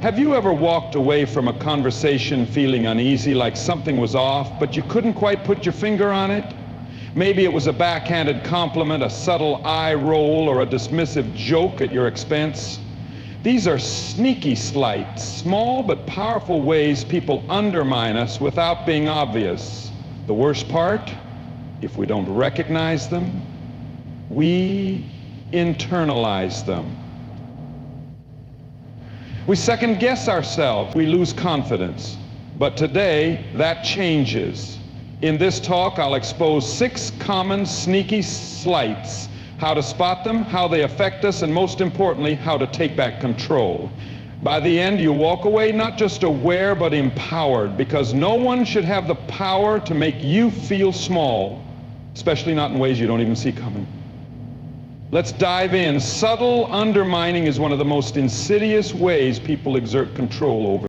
Have you ever walked away from a conversation feeling uneasy, like something was off, but you couldn't quite put your finger on it? Maybe it was a backhanded compliment, a subtle eye roll, or a dismissive joke at your expense. These are sneaky slights, small but powerful ways people undermine us without being obvious. The worst part, if we don't recognize them, we internalize them. We second guess ourselves. We lose confidence. But today, that changes. In this talk, I'll expose 6 common sneaky slights, how to spot them, how they affect us, and most importantly, how to take back control. By the end, you walk away not just aware, but empowered, because no one should have the power to make you feel small, especially not in ways you don't even see coming. Let's dive in. Subtle undermining is one of the most insidious ways people exert control over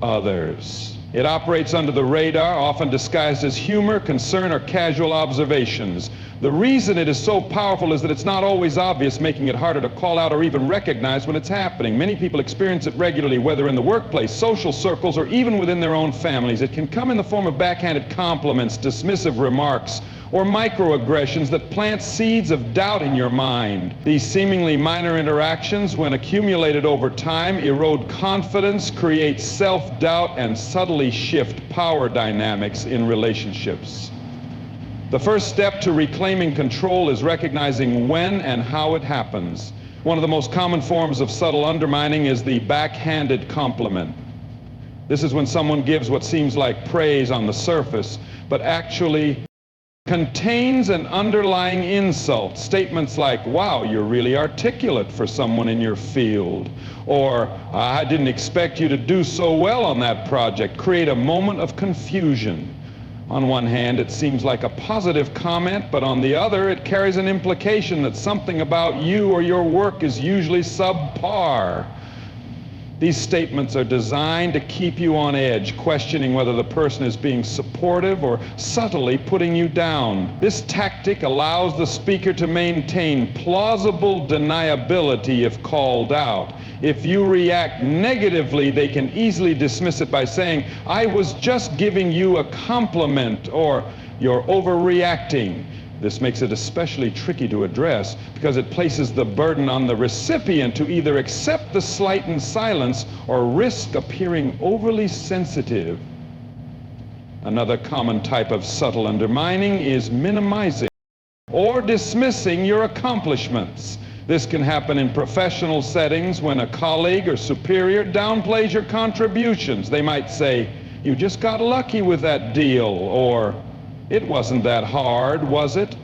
others. It operates under the radar, often disguised as humor, concern, or casual observations. The reason it is so powerful is that it's not always obvious, making it harder to call out or even recognize when it's happening. Many people experience it regularly, whether in the workplace, social circles, or even within their own families. It can come in the form of backhanded compliments, dismissive remarks, or microaggressions that plant seeds of doubt in your mind. These seemingly minor interactions, when accumulated over time, erode confidence, create self-doubt, and subtly shift power dynamics in relationships. The first step to reclaiming control is recognizing when and how it happens. One of the most common forms of subtle undermining is the backhanded compliment. This is when someone gives what seems like praise on the surface, but actually contains an underlying insult. Statements like, "Wow, you're really articulate for someone in your field," or "I didn't expect you to do so well on that project," create a moment of confusion. On one hand, it seems like a positive comment, but on the other, it carries an implication that something about you or your work is usually subpar. These statements are designed to keep you on edge, questioning whether the person is being supportive or subtly putting you down. This tactic allows the speaker to maintain plausible deniability if called out. If you react negatively, they can easily dismiss it by saying, "I was just giving you a compliment," or "You're overreacting." This makes it especially tricky to address because it places the burden on the recipient to either accept the slight in silence or risk appearing overly sensitive. Another common type of subtle undermining is minimizing or dismissing your accomplishments. This can happen in professional settings when a colleague or superior downplays your contributions. They might say, "You just got lucky with that deal," or "It wasn't that hard, was it?"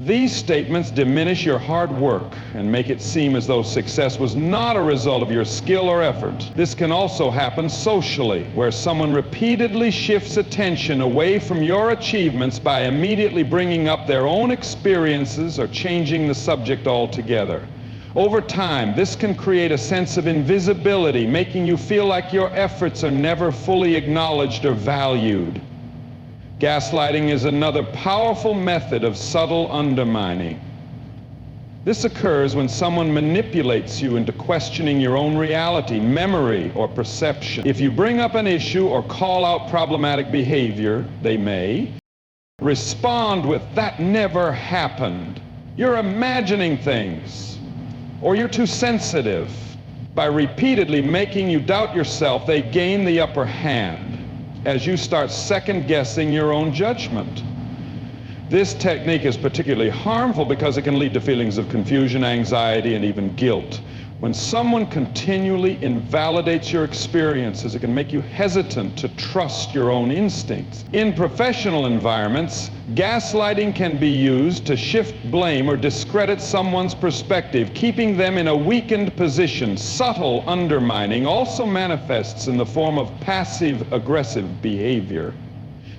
These statements diminish your hard work and make it seem as though success was not a result of your skill or effort. This can also happen socially, where someone repeatedly shifts attention away from your achievements by immediately bringing up their own experiences or changing the subject altogether. Over time, this can create a sense of invisibility, making you feel like your efforts are never fully acknowledged or valued. Gaslighting is another powerful method of subtle undermining. This occurs when someone manipulates you into questioning your own reality, memory, or perception. If you bring up an issue or call out problematic behavior, they may respond with, "That never happened," "You're imagining things," or "You're too sensitive." By repeatedly making you doubt yourself, they gain the upper hand as you start second-guessing your own judgment. This technique is particularly harmful because it can lead to feelings of confusion, anxiety, and even guilt. When someone continually invalidates your experiences, it can make you hesitant to trust your own instincts. In professional environments, gaslighting can be used to shift blame or discredit someone's perspective, keeping them in a weakened position. Subtle undermining also manifests in the form of passive-aggressive behavior.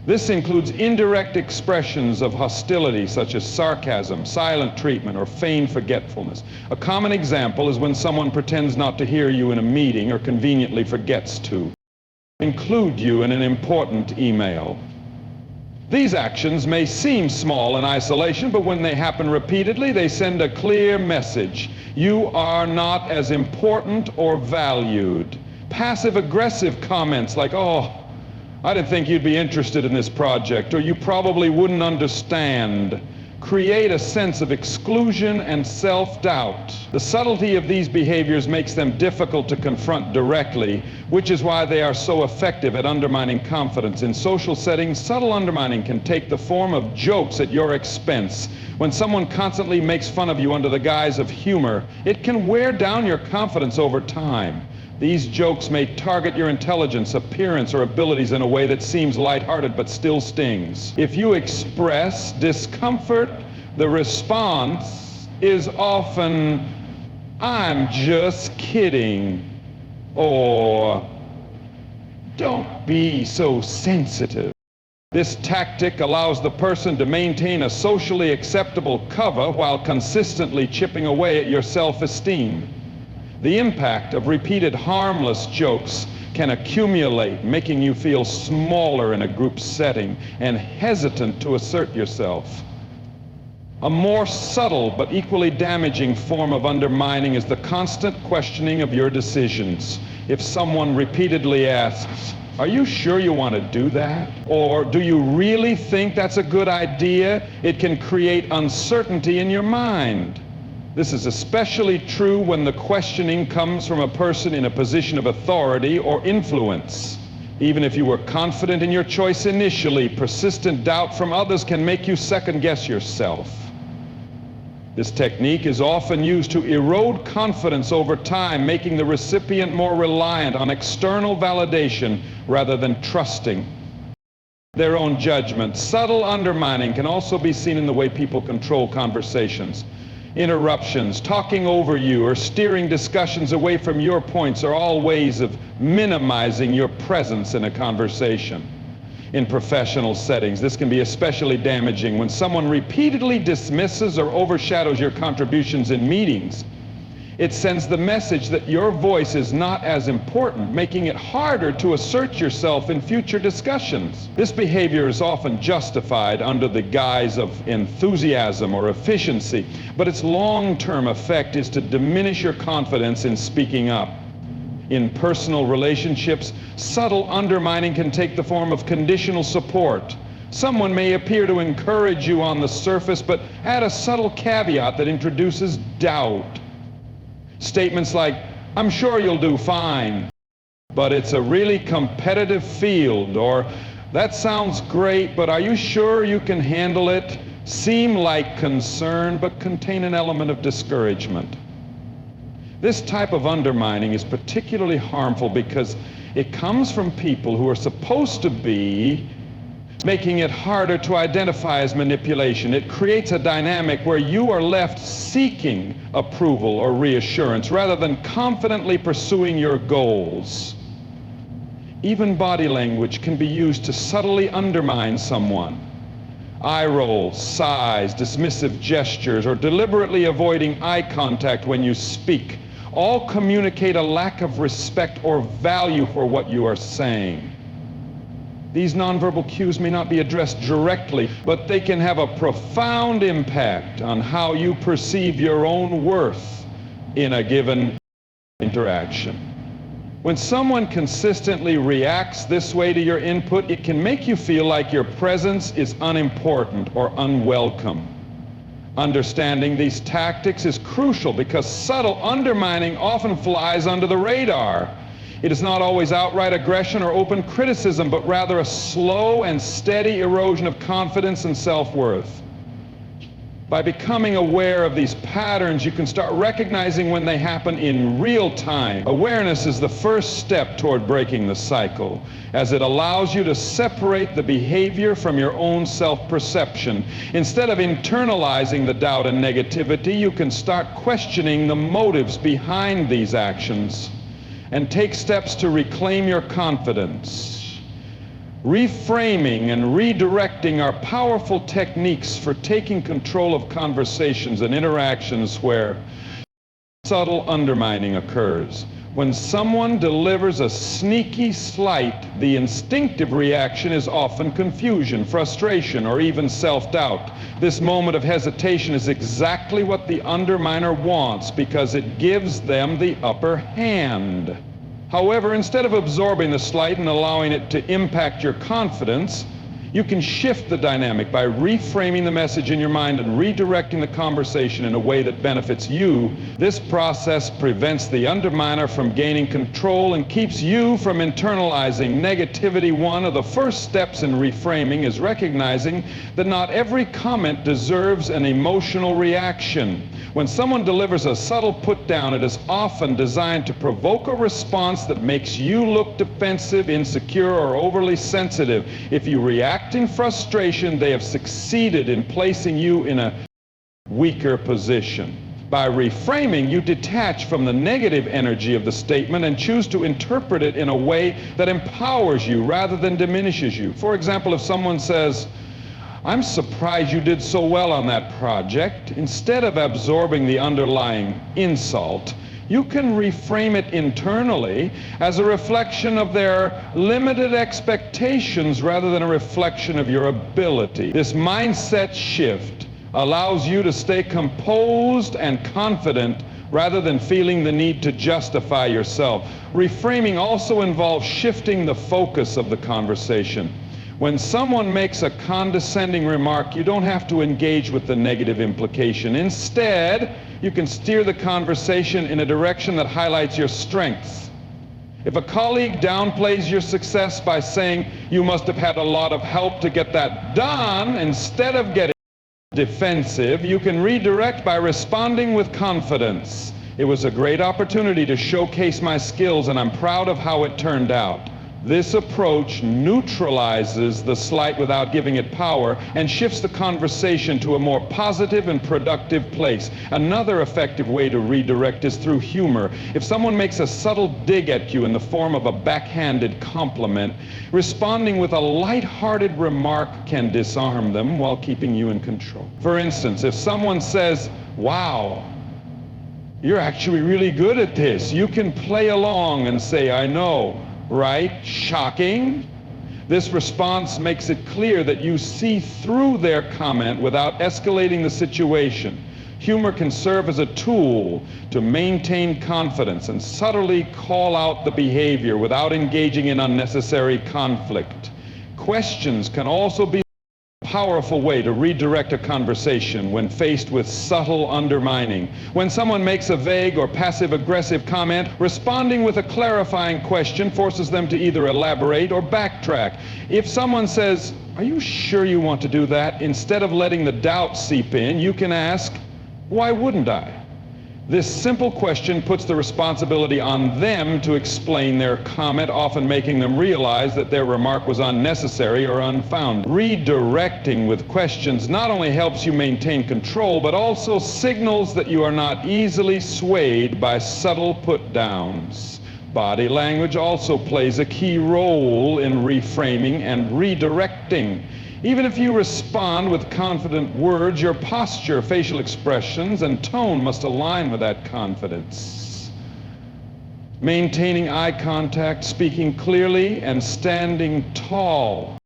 This includes indirect expressions of hostility, such as sarcasm, silent treatment, or feigned forgetfulness. A common example is when someone pretends not to hear you in a meeting or conveniently forgets to include you in an important email. These actions may seem small in isolation, but when they happen repeatedly, they send a clear message. You are not as important or valued. Passive-aggressive comments like, "Oh, I didn't think you'd be interested in this project," or "You probably wouldn't understand," create a sense of exclusion and self-doubt. The subtlety of these behaviors makes them difficult to confront directly, which is why they are so effective at undermining confidence. In social settings, subtle undermining can take the form of jokes at your expense. When someone constantly makes fun of you under the guise of humor, it can wear down your confidence over time. These jokes may target your intelligence, appearance, or abilities in a way that seems lighthearted but still stings. If you express discomfort, the response is often, "I'm just kidding," or "Don't be so sensitive." This tactic allows the person to maintain a socially acceptable cover while consistently chipping away at your self-esteem. The impact of repeated harmless jokes can accumulate, making you feel smaller in a group setting and hesitant to assert yourself. A more subtle but equally damaging form of undermining is the constant questioning of your decisions. If someone repeatedly asks, "Are you sure you want to do that?" or "Do you really think that's a good idea?" it can create uncertainty in your mind. This is especially true when the questioning comes from a person in a position of authority or influence. Even if you were confident in your choice initially, persistent doubt from others can make you second-guess yourself. This technique is often used to erode confidence over time, making the recipient more reliant on external validation rather than trusting their own judgment. Subtle undermining can also be seen in the way people control conversations. Interruptions, talking over you, or steering discussions away from your points are all ways of minimizing your presence in a conversation. In professional settings, this can be especially damaging when someone repeatedly dismisses or overshadows your contributions in meetings. It sends the message that your voice is not as important, making it harder to assert yourself in future discussions. This behavior is often justified under the guise of enthusiasm or efficiency, but its long-term effect is to diminish your confidence in speaking up. In personal relationships, subtle undermining can take the form of conditional support. Someone may appear to encourage you on the surface, but add a subtle caveat that introduces doubt. Statements like, "I'm sure you'll do fine, but it's a really competitive field," or "That sounds great, but are you sure you can handle it?" seem like concern, but contain an element of discouragement. This type of undermining is particularly harmful because it comes from people who are supposed to be making it harder to identify as manipulation. It creates a dynamic where you are left seeking approval or reassurance rather than confidently pursuing your goals. Even body language can be used to subtly undermine someone. Eye rolls, sighs, dismissive gestures, or deliberately avoiding eye contact when you speak all communicate a lack of respect or value for what you are saying. These nonverbal cues may not be addressed directly, but they can have a profound impact on how you perceive your own worth in a given interaction. When someone consistently reacts this way to your input, it can make you feel like your presence is unimportant or unwelcome. Understanding these tactics is crucial because subtle undermining often flies under the radar. It is not always outright aggression or open criticism, but rather a slow and steady erosion of confidence and self-worth. By becoming aware of these patterns, you can start recognizing when they happen in real time. Awareness is the first step toward breaking the cycle, as it allows you to separate the behavior from your own self-perception. Instead of internalizing the doubt and negativity, you can start questioning the motives behind these actions and take steps to reclaim your confidence. Reframing and redirecting are powerful techniques for taking control of conversations and interactions where subtle undermining occurs. When someone delivers a sneaky slight, the instinctive reaction is often confusion, frustration, or even self-doubt. This moment of hesitation is exactly what the underminer wants because it gives them the upper hand. However, instead of absorbing the slight and allowing it to impact your confidence, you can shift the dynamic by reframing the message in your mind and redirecting the conversation in a way that benefits you. This process prevents the underminer from gaining control and keeps you from internalizing negativity. One of the first steps in reframing is recognizing that not every comment deserves an emotional reaction. When someone delivers a subtle put-down, it is often designed to provoke a response that makes you look defensive, insecure, or overly sensitive. If you react in frustration, they have succeeded in placing you in a weaker position. By reframing, you detach from the negative energy of the statement and choose to interpret it in a way that empowers you rather than diminishes you. For example, if someone says, "I'm surprised you did so well on that project," instead of absorbing the underlying insult, you can reframe it internally as a reflection of their limited expectations rather than a reflection of your ability. This mindset shift allows you to stay composed and confident rather than feeling the need to justify yourself. Reframing also involves shifting the focus of the conversation. When someone makes a condescending remark, you don't have to engage with the negative implication. Instead, you can steer the conversation in a direction that highlights your strengths. If a colleague downplays your success by saying you must have had a lot of help to get that done, instead of getting defensive, you can redirect by responding with confidence. "It was a great opportunity to showcase my skills, and I'm proud of how it turned out." This approach neutralizes the slight without giving it power and shifts the conversation to a more positive and productive place. Another effective way to redirect is through humor. If someone makes a subtle dig at you in the form of a backhanded compliment, responding with a light-hearted remark can disarm them while keeping you in control. For instance, if someone says, "Wow, you're actually really good at this," you can play along and say, "I know, right? Shocking." This response makes it clear that you see through their comment without escalating the situation. Humor can serve as a tool to maintain confidence and subtly call out the behavior without engaging in unnecessary conflict. Questions can also be a powerful way to redirect a conversation when faced with subtle undermining. When someone makes a vague or passive-aggressive comment, responding with a clarifying question forces them to either elaborate or backtrack. If someone says, "Are you sure you want to do that?" instead of letting the doubt seep in, you can ask, "Why wouldn't I?" This simple question puts the responsibility on them to explain their comment, often making them realize that their remark was unnecessary or unfounded. Redirecting with questions not only helps you maintain control, but also signals that you are not easily swayed by subtle put-downs. Body language also plays a key role in reframing and redirecting. Even if you respond with confident words, your posture, facial expressions, and tone must align with that confidence. Maintaining eye contact, speaking clearly, and standing tall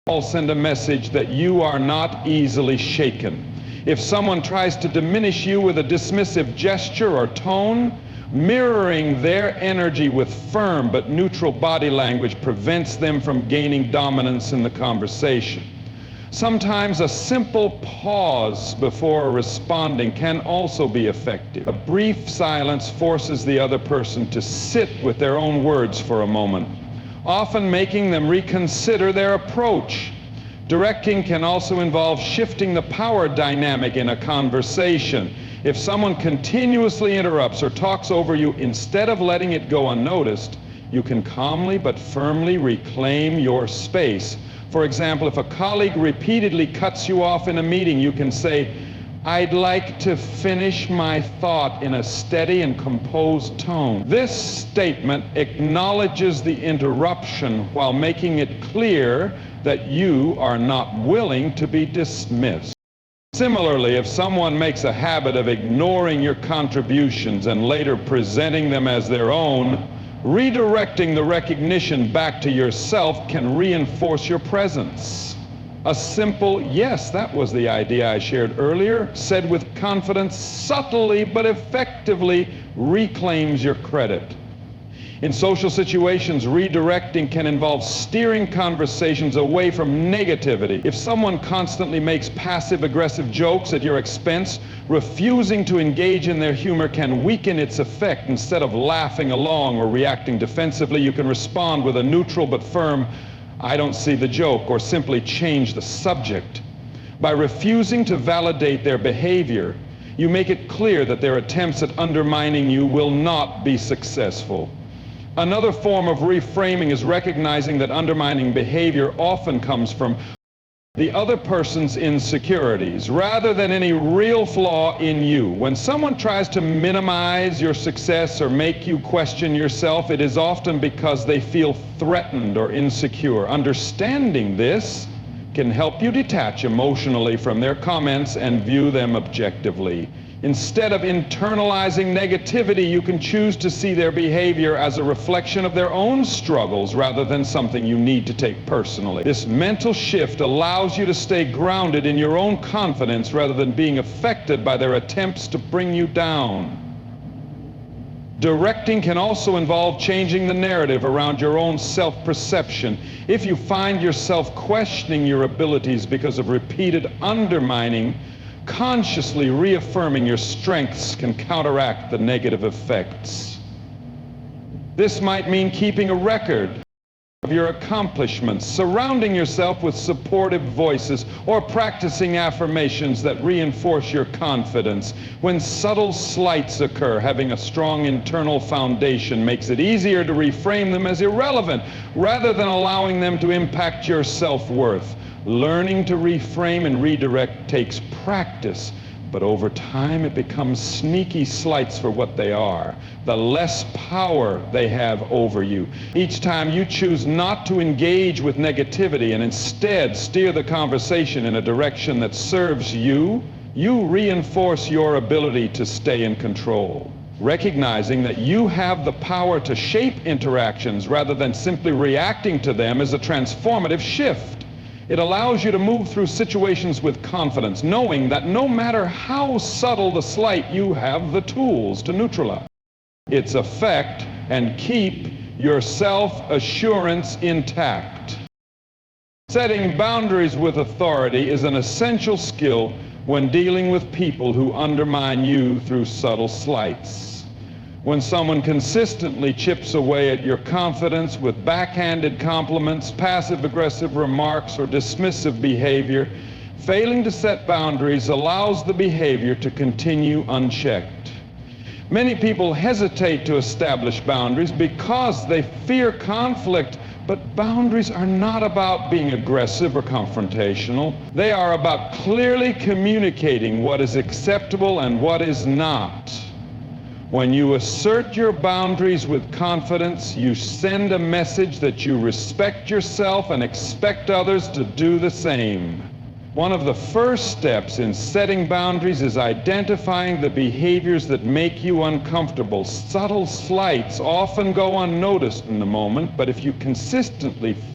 all send a message that you are not easily shaken. If someone tries to diminish you with a dismissive gesture or tone, mirroring their energy with firm but neutral body language prevents them from gaining dominance in the conversation. Sometimes a simple pause before responding can also be effective. A brief silence forces the other person to sit with their own words for a moment, often making them reconsider their approach. Directing can also involve shifting the power dynamic in a conversation. If someone continuously interrupts or talks over you, instead of letting it go unnoticed, you can calmly but firmly reclaim your space. For example, if a colleague repeatedly cuts you off in a meeting, you can say, "I'd like to finish my thought," in a steady and composed tone. This statement acknowledges the interruption while making it clear that you are not willing to be dismissed. Similarly, if someone makes a habit of ignoring your contributions and later presenting them as their own, redirecting the recognition back to yourself can reinforce your presence. A simple, "Yes, that was the idea I shared earlier," said with confidence, subtly but effectively reclaims your credit. In social situations, redirecting can involve steering conversations away from negativity. If someone constantly makes passive-aggressive jokes at your expense, refusing to engage in their humor can weaken its effect. Instead of laughing along or reacting defensively, you can respond with a neutral but firm, "I don't see the joke," or simply change the subject. By refusing to validate their behavior, you make it clear that their attempts at undermining you will not be successful. Another form of reframing is recognizing that undermining behavior often comes from the other person's insecurities rather than any real flaw in you. When someone tries to minimize your success or make you question yourself, it is often because they feel threatened or insecure. Understanding this can help you detach emotionally from their comments and view them objectively. Instead of internalizing negativity, you can choose to see their behavior as a reflection of their own struggles rather than something you need to take personally. This mental shift allows you to stay grounded in your own confidence rather than being affected by their attempts to bring you down. Directing can also involve changing the narrative around your own self-perception. If you find yourself questioning your abilities because of repeated undermining, consciously reaffirming your strengths can counteract the negative effects. This might mean keeping a record of your accomplishments, surrounding yourself with supportive voices, or practicing affirmations that reinforce your confidence. When subtle slights occur, having a strong internal foundation makes it easier to reframe them as irrelevant rather than allowing them to impact your self-worth. Learning to reframe and redirect takes practice, but over time it becomes sneaky slights for what they are. The less power they have over you. Each time you choose not to engage with negativity and instead steer the conversation in a direction that serves you, you reinforce your ability to stay in control. Recognizing that you have the power to shape interactions rather than simply reacting to them is a transformative shift. It allows you to move through situations with confidence, knowing that no matter how subtle the slight, you have the tools to neutralize its effect and keep your self-assurance intact. Setting boundaries with authority is an essential skill when dealing with people who undermine you through subtle slights. When someone consistently chips away at your confidence with backhanded compliments, passive-aggressive remarks, or dismissive behavior, failing to set boundaries allows the behavior to continue unchecked. Many people hesitate to establish boundaries because they fear conflict, but boundaries are not about being aggressive or confrontational. They are about clearly communicating what is acceptable and what is not. When you assert your boundaries with confidence, you send a message that you respect yourself and expect others to do the same. One of the first steps in setting boundaries is identifying the behaviors that make you uncomfortable. Subtle slights often go unnoticed in the moment, but if you consistently feel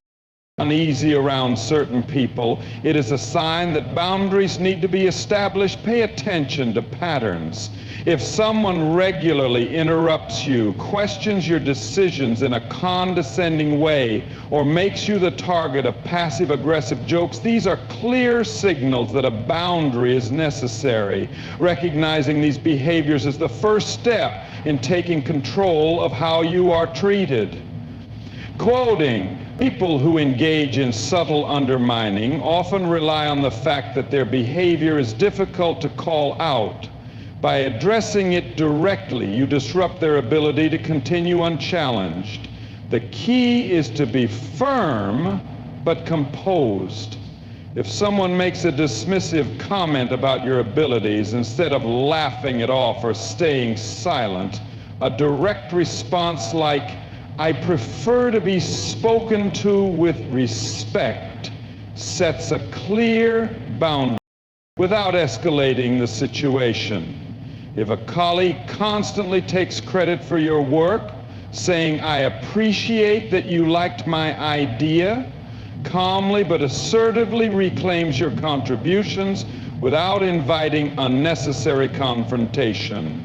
uneasy around certain people, it is a sign that boundaries need to be established. Pay attention to patterns. If someone regularly interrupts you, questions your decisions in a condescending way, or makes you the target of passive-aggressive jokes, these are clear signals that a boundary is necessary. Recognizing these behaviors is the first step in taking control of how you are treated. Quoting: people who engage in subtle undermining often rely on the fact that their behavior is difficult to call out. By addressing it directly, you disrupt their ability to continue unchallenged. The key is to be firm but composed. If someone makes a dismissive comment about your abilities, instead of laughing it off or staying silent, a direct response like, "I prefer to be spoken to with respect," sets a clear boundary without escalating the situation. If a colleague constantly takes credit for your work, saying, "I appreciate that you liked my idea," calmly but assertively reclaims your contributions without inviting unnecessary confrontation.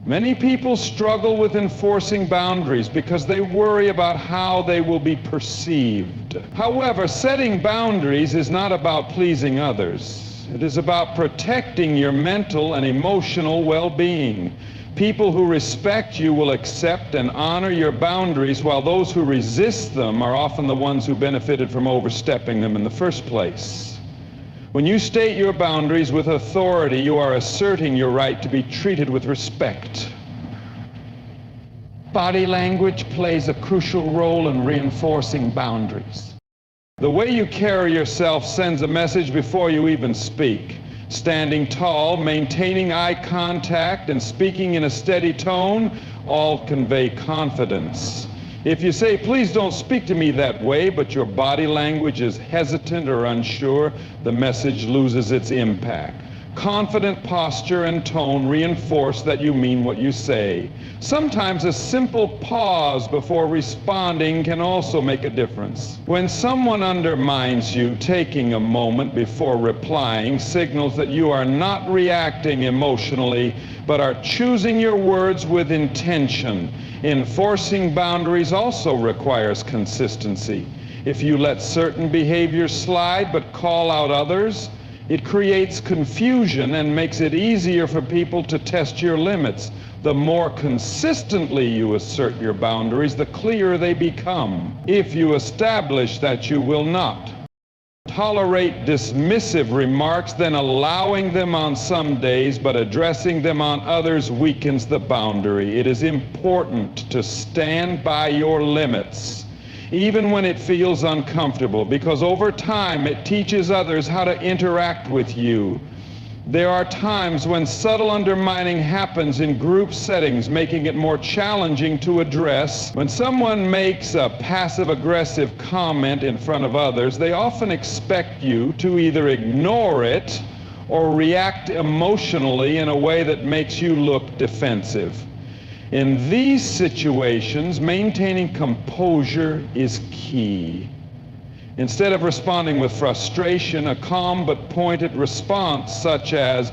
Many people struggle with enforcing boundaries because they worry about how they will be perceived. However, setting boundaries is not about pleasing others. It is about protecting your mental and emotional well-being. People who respect you will accept and honor your boundaries, while those who resist them are often the ones who benefited from overstepping them in the first place. When you state your boundaries with authority, you are asserting your right to be treated with respect. Body language plays a crucial role in reinforcing boundaries. The way you carry yourself sends a message before you even speak. Standing tall, maintaining eye contact, and speaking in a steady tone all convey confidence. If you say, "Please don't speak to me that way," but your body language is hesitant or unsure, the message loses its impact. Confident posture and tone reinforce that you mean what you say. Sometimes a simple pause before responding can also make a difference. When someone undermines you, taking a moment before replying signals that you are not reacting emotionally, but are choosing your words with intention. Enforcing boundaries also requires consistency. If you let certain behaviors slide but call out others, it creates confusion and makes it easier for people to test your limits. The more consistently you assert your boundaries, the clearer they become. If you establish that you will not tolerate dismissive remarks, then allowing them on some days but addressing them on others weakens the boundary. It is important to stand by your limits, even when it feels uncomfortable, because over time it teaches others how to interact with you. There are times when subtle undermining happens in group settings, making it more challenging to address. When someone makes a passive-aggressive comment in front of others, they often expect you to either ignore it or react emotionally in a way that makes you look defensive. In these situations, maintaining composure is key. Instead of responding with frustration, a calm but pointed response such as,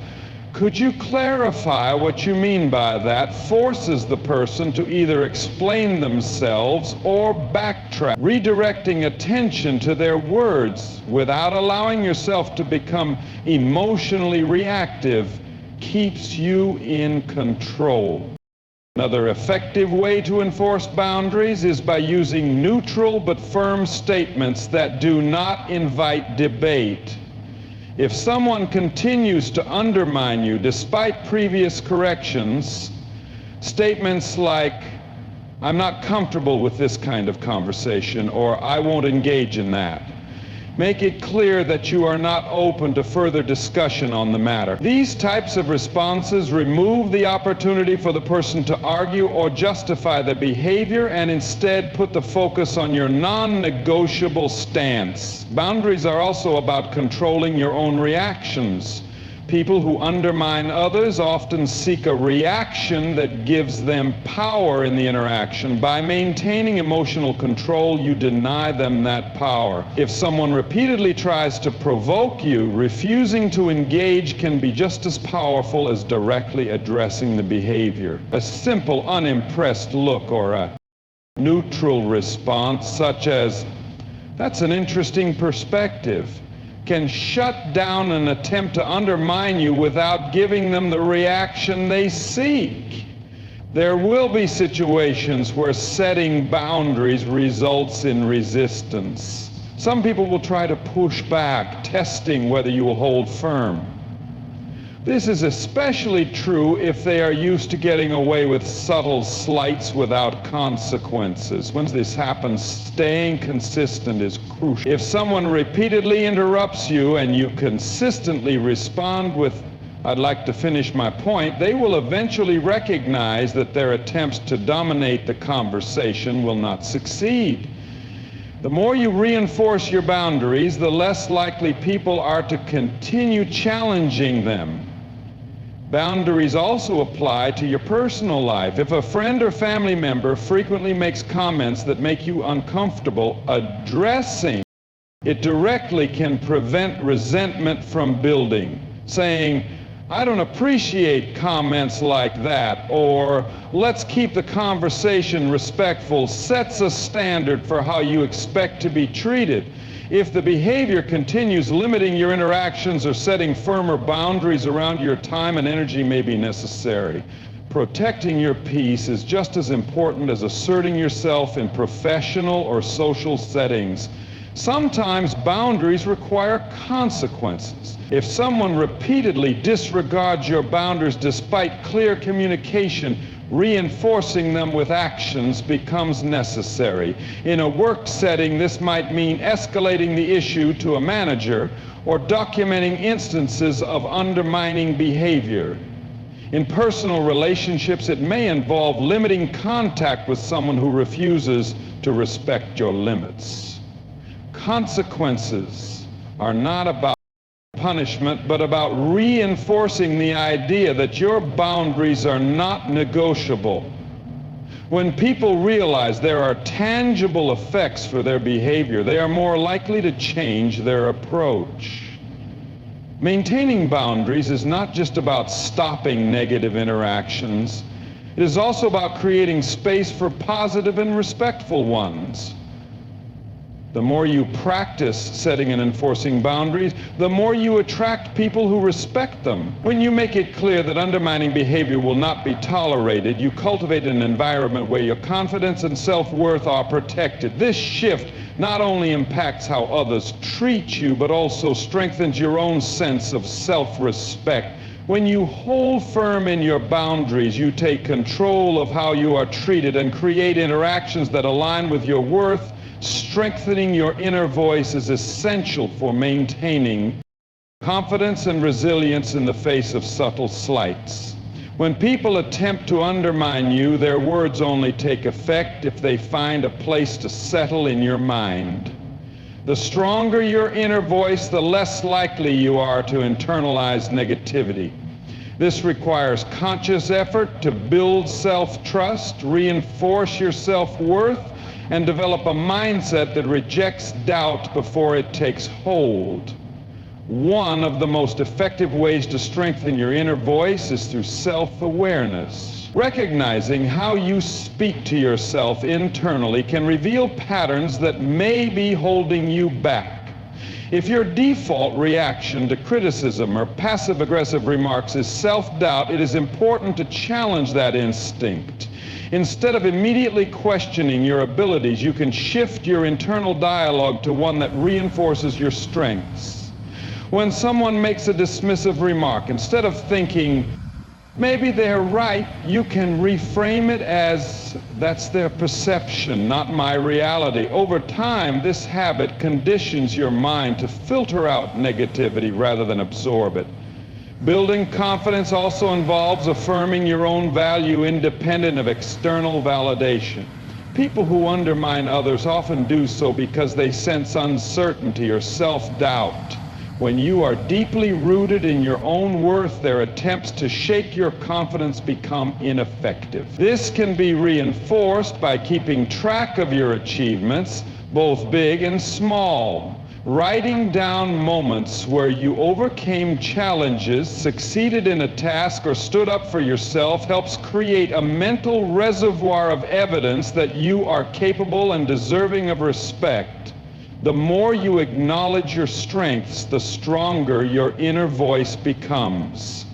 "Could you clarify what you mean by that?" forces the person to either explain themselves or backtrack. Redirecting attention to their words without allowing yourself to become emotionally reactive keeps you in control. Another effective way to enforce boundaries is by using neutral but firm statements that do not invite debate. If someone continues to undermine you despite previous corrections, statements like, "I'm not comfortable with this kind of conversation," or "I won't engage in that," make it clear that you are not open to further discussion on the matter. These types of responses remove the opportunity for the person to argue or justify the behavior and instead put the focus on your non-negotiable stance. Boundaries are also about controlling your own reactions. People who undermine others often seek a reaction that gives them power in the interaction. By maintaining emotional control, you deny them that power. If someone repeatedly tries to provoke you, refusing to engage can be just as powerful as directly addressing the behavior. A simple, unimpressed look or a neutral response, such as, "That's an interesting perspective," can shut down an attempt to undermine you without giving them the reaction they seek. There will be situations where setting boundaries results in resistance. Some people will try to push back, testing whether you will hold firm. This is especially true if they are used to getting away with subtle slights without consequences. When this happens, staying consistent is crucial. If someone repeatedly interrupts you and you consistently respond with, "I'd like to finish my point," they will eventually recognize that their attempts to dominate the conversation will not succeed. The more you reinforce your boundaries, the less likely people are to continue challenging them. Boundaries also apply to your personal life. If a friend or family member frequently makes comments that make you uncomfortable, addressing it directly can prevent resentment from building. Saying, I don't appreciate comments like that, or let's keep the conversation respectful, sets a standard for how you expect to be treated. If the behavior continues, limiting your interactions or setting firmer boundaries around your time and energy may be necessary. Protecting your peace is just as important as asserting yourself in professional or social settings. Sometimes boundaries require consequences. If someone repeatedly disregards your boundaries despite clear communication, reinforcing them with actions becomes necessary. In a work setting, this might mean escalating the issue to a manager or documenting instances of undermining behavior. In personal relationships, it may involve limiting contact with someone who refuses to respect your limits. Consequences are not about punishment, but about reinforcing the idea that your boundaries are not negotiable. When people realize there are tangible effects for their behavior, they are more likely to change their approach. Maintaining boundaries is not just about stopping negative interactions. It is also about creating space for positive and respectful ones. The more you practice setting and enforcing boundaries, the more you attract people who respect them. When you make it clear that undermining behavior will not be tolerated, you cultivate an environment where your confidence and self-worth are protected. This shift not only impacts how others treat you, but also strengthens your own sense of self-respect. When you hold firm in your boundaries, you take control of how you are treated and create interactions that align with your worth. Strengthening your inner voice is essential for maintaining confidence and resilience in the face of subtle slights. When people attempt to undermine you, their words only take effect if they find a place to settle in your mind. The stronger your inner voice, the less likely you are to internalize negativity. This requires conscious effort to build self-trust, reinforce your self-worth, and develop a mindset that rejects doubt before it takes hold. One of the most effective ways to strengthen your inner voice is through self-awareness. Recognizing how you speak to yourself internally can reveal patterns that may be holding you back. If your default reaction to criticism or passive-aggressive remarks is self-doubt, it is important to challenge that instinct. Instead of immediately questioning your abilities, you can shift your internal dialogue to one that reinforces your strengths. When someone makes a dismissive remark, instead of thinking, maybe they're right, you can reframe it as, that's their perception, not my reality. Over time, this habit conditions your mind to filter out negativity rather than absorb it. Building confidence also involves affirming your own value independent of external validation. People who undermine others often do so because they sense uncertainty or self-doubt. When you are deeply rooted in your own worth, their attempts to shake your confidence become ineffective. This can be reinforced by keeping track of your achievements, both big and small. Writing down moments where you overcame challenges, succeeded in a task, or stood up for yourself helps create a mental reservoir of evidence that you are capable and deserving of respect. The more you acknowledge your strengths, the stronger your inner voice becomes.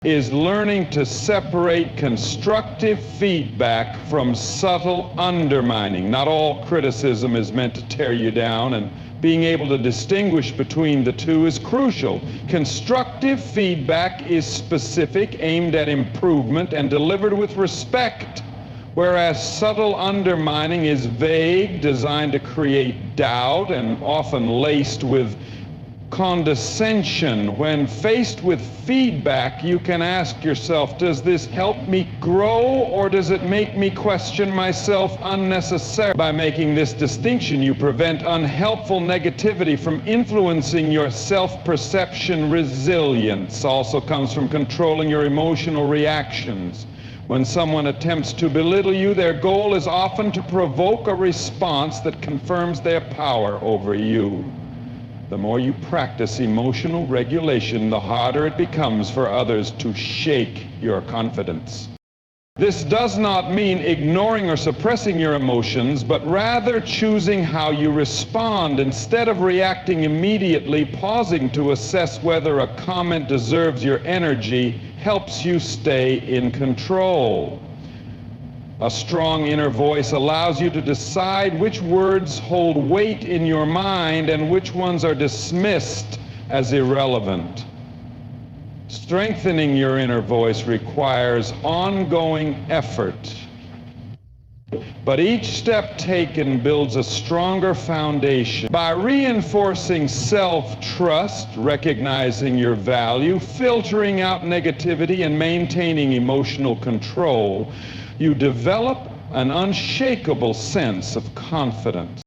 Is learning to separate constructive feedback from subtle undermining. Not all criticism is meant to tear you down, and being able to distinguish between the two is crucial. Constructive feedback is specific, aimed at improvement, and delivered with respect, whereas subtle undermining is vague, designed to create doubt, and often laced with condescension. When faced with feedback, you can ask yourself, does this help me grow, or does it make me question myself unnecessarily? By making this distinction, you prevent unhelpful negativity from influencing your self-perception. Resilience also comes from controlling your emotional reactions. When someone attempts to belittle you, their goal is often to provoke a response that confirms their power over you. The more you practice emotional regulation, the harder it becomes for others to shake your confidence. This does not mean ignoring or suppressing your emotions, but rather choosing how you respond. Instead of reacting immediately, pausing to assess whether a comment deserves your energy helps you stay in control. A strong inner voice allows you to decide which words hold weight in your mind and which ones are dismissed as irrelevant. Strengthening your inner voice requires ongoing effort, but each step taken builds a stronger foundation. By reinforcing self-trust, recognizing your value, filtering out negativity, and maintaining emotional control, you develop an unshakable sense of confidence.